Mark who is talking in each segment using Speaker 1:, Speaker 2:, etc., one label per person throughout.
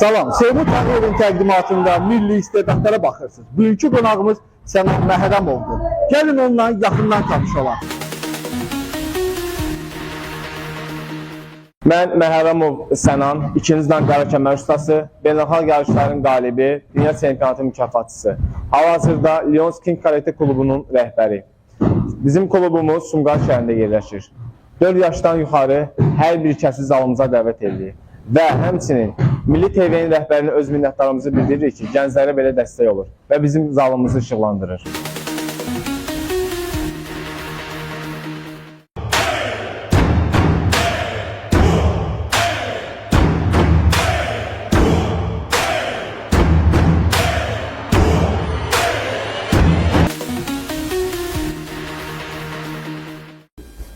Speaker 1: Salam, Seymur Tağıyevin təqdimatında milli istedadlara baxırsınız. Bugünkü qonağımız Sənan Məhərrəmovdur. Gəlin onunla yaxından tanış olaq.
Speaker 2: Mən Məhərrəmov Sənan, 2-ci dan qara kəmər ustası, beynəlxalq yarışların qalibi, dünya çempionatı mükafatçısı. Hal-hazırda Lions King Karate klubunun rəhbəri. Bizim klubumuz Sumqayıt şəhərində yerləşir. 4 yaşdan yuxarı hər bir kəsi zalımıza dəvət edilir. Və həmçinin Milli TV-nin rəhbərinə öz minnətdarımızı bildiririk ki, gənclərə belə dəstək olur və bizim zalımızı işıqlandırır.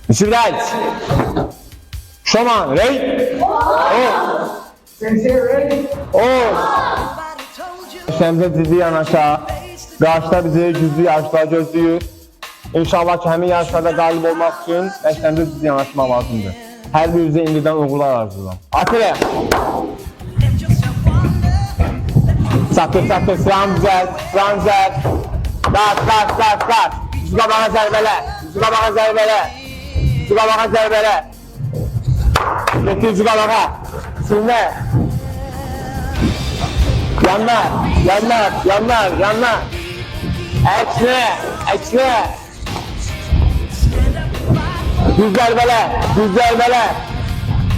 Speaker 2: Mr. Right. Şoman, ready? İşlərimizə ciddi yanaşa, qarşıda bizi güclü yarışlar gözləyir. İnşallah ki, həmin yarışlarda qalib olmaq üçün işlərimizə ciddi yanaşmaq lazımdır. Hər birinizə indidən uğurlar arzulayıram. Atire! Çatır, sıram düzəl, Qat. Yüzü qabağa zərbələ. Getir yüzü qabağa. Sinə. Yanlar. Əksinə. Düz zərbələ.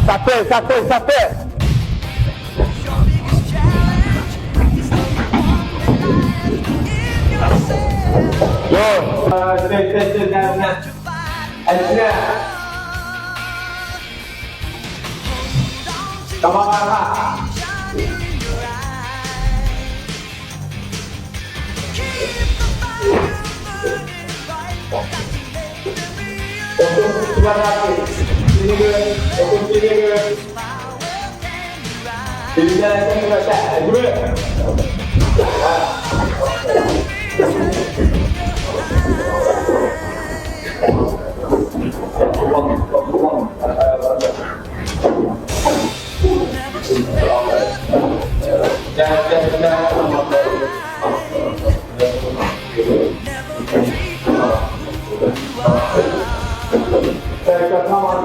Speaker 2: Satır. Yok. Əksinə. Tamam arka.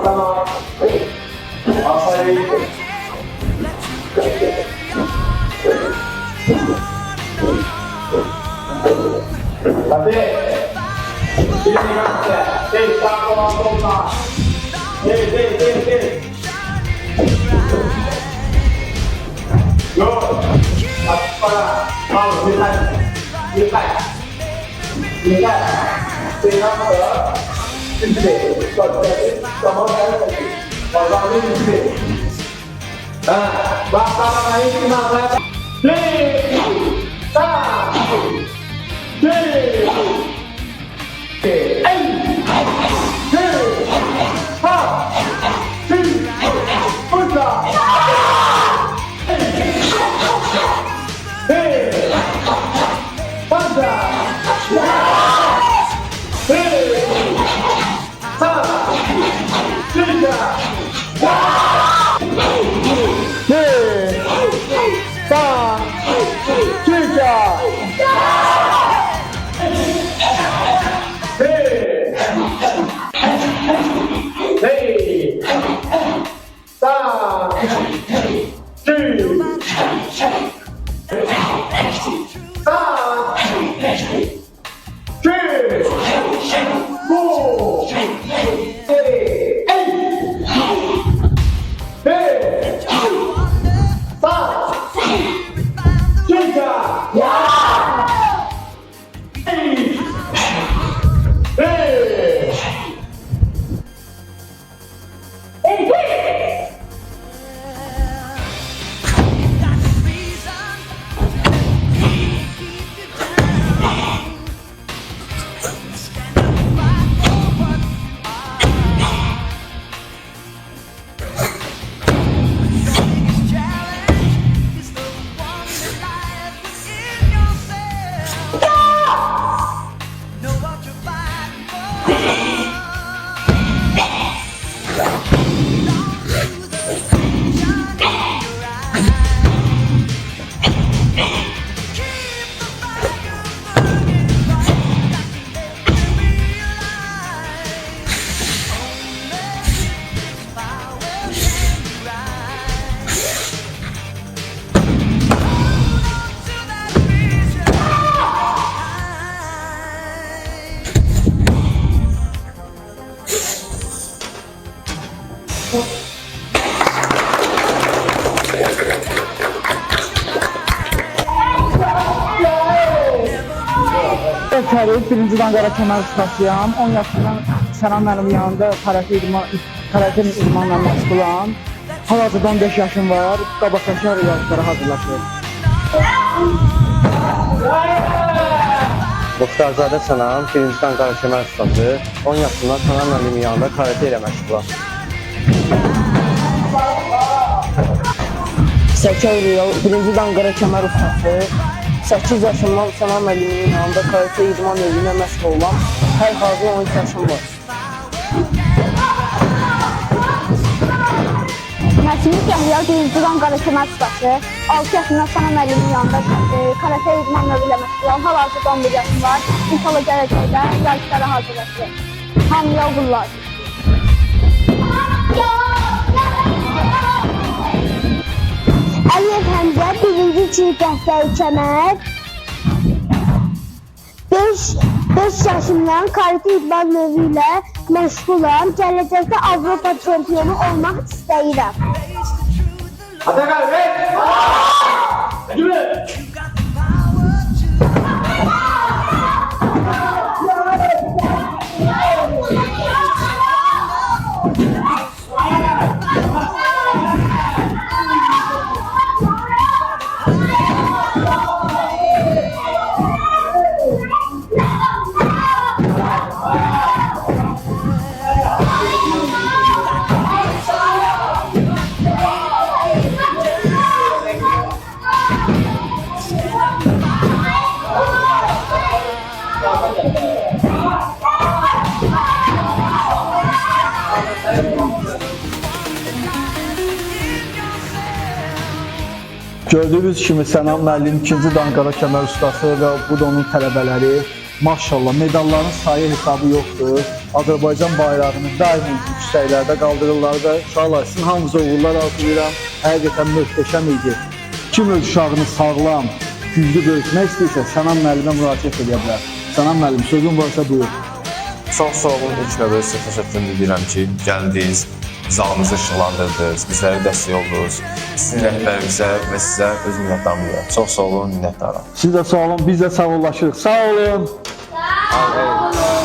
Speaker 2: Tamam. Aferin. Tapi, ini kan kita. Yo, apa? Mau lihat. Dengan
Speaker 3: Fərid, 1-ci dan qara kəmər ustasıyam. 10 yaşından Sənan mənim yanında karate idmanla məşğulam. Hal-hazırdan 5 yaşım var. Qabaqdakı yarışlara hazırlaşır.
Speaker 4: Muxtarzadə Sənan, 1-ci dan qara kəmər ustası. 10 yaşından Sənan müəllimin yanında karate ilə məşğulam.
Speaker 5: Səkəriyel, 1-ci dan qara kəmər ustası. 8 yaşımdan Sənan müəllimin yanında karate idman növünə məşğul olam. Hər hazır 12 yaşım var.
Speaker 6: Nəsimi Kəhriyal, 1-ci dan qara kəmər ustası. 6 yaşımdan Sənan müəllimin yanında karate idman növü ilə məşğul olam. Hal-hazırda 11 yaşım var. İnşallah gələcəkdə yarışlara hazırlaşır. Hamıya uğurlar.
Speaker 7: Əliyev Həmzə, 1-ci çiğ qəhtəyi kəmər. 5 yaşımdan karate idman növü ilə məşğulam. Gələcəkdə Avropa çempionu olmaq istəyirəm.
Speaker 1: Gördüyünüz kimi Sənan müəllim 2-ci dan qara kəmər ustası və bu da onun tələbələri. Maşallah, medalların sayı hesabı yoxdur. Azərbaycan bayrağını daimi yüksəklərdə qaldırırlar və uşaqlar, sizin hamınıza uğurlar arzulayıram. Həqiqətən möhtəşəm idi. Kim öz uşağını sağlam, güclü böyütmək istəyirsə, Sənan müəllimə müraciət edə bilər. Sənan müəllim, sözün varsa buyur.
Speaker 2: Çox sağ olun, ilk növbədə sizə təşəkkür edirəm ki, gəldiniz, zalımızı işıqlandırdınız, bizlərə dəstək oldunuz. Sizin rəhbərimizə və sizə öz minnətdarım edirəm. Çox sağ olun, minnətdaram.
Speaker 1: Siz də sağ olun, biz də sağollaşırıq. Sağ olun.
Speaker 2: Sağ olun.